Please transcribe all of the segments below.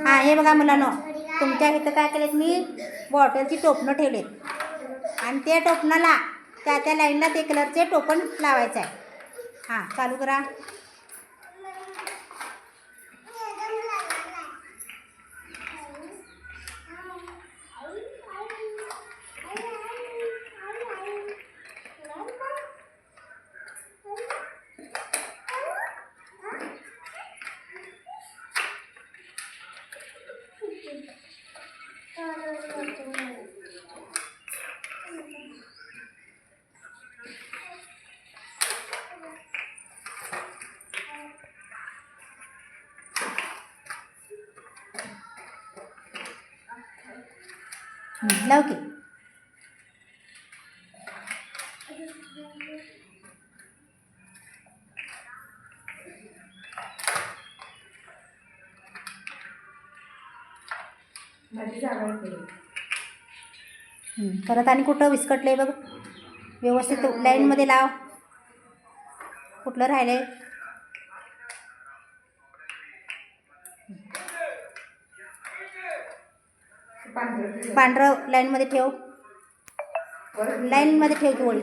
हां, हे बघा मुलांनो, तुमच्या इथं काय केलेत मी बॉटलची टोपणं ठेवलेत आणि त्या टोपणाला त्या लाईनला ते कलरचे टोपण लावायचं आहे. हां, चालू करा. लाव की. परत आणि कुठं विस्कटलंय बघ. व्यवस्थित लाईनमध्ये लाव. कुठलं राहिलंय? पांढरं लाईनमध्ये ठेव. लाईनमध्ये ठेव की ओळी.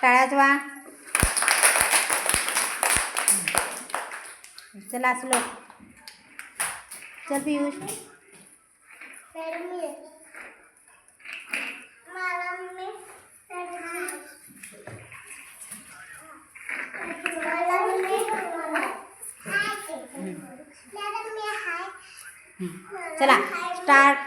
टाळ्याच वा. चला असलो. चल पियुष. चला स्टार्ट.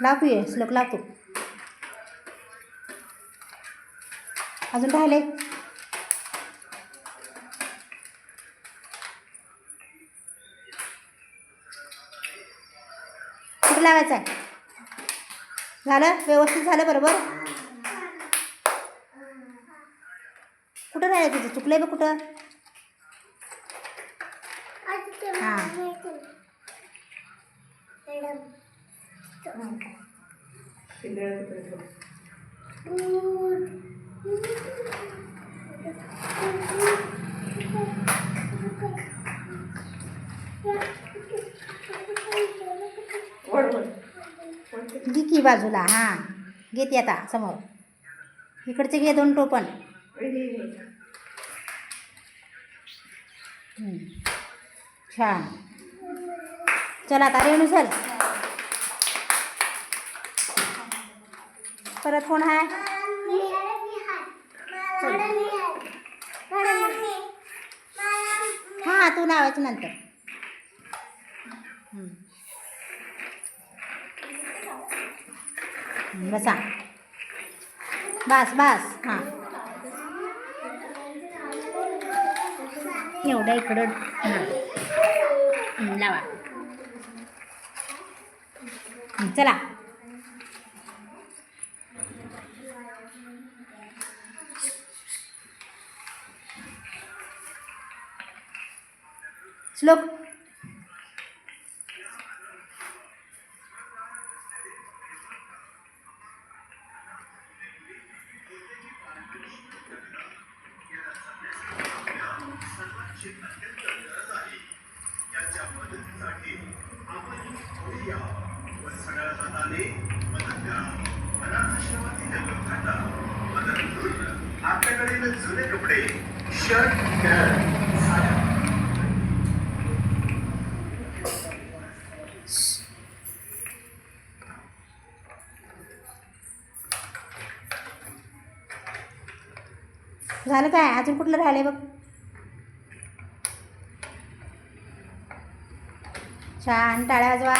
लाव पिये श्लोक लाव तू. अजून राहिले. कुठं लावायचं आहे? झालं व्यवस्थित झालं बरोबर. कुठं राहिलं तुझं? चुकलंय बघ कुठं. हां घे की बाजूला. हां घेते आता समोर. इकडचे घे 2 टोपण. छान. चला आता रेणू चल. परत कोण आहे? हां तू लावायचं नंतर. बसा. बस बस. हां एवढं इकडं. लावा. चला श्लोक. आपल्याकडे जुने कपडे, शर्ट, पॅन्ट, साड्या. झालं काय? अजून कुठलं राहिलंय बघ. छान टाळ्या वाजवा.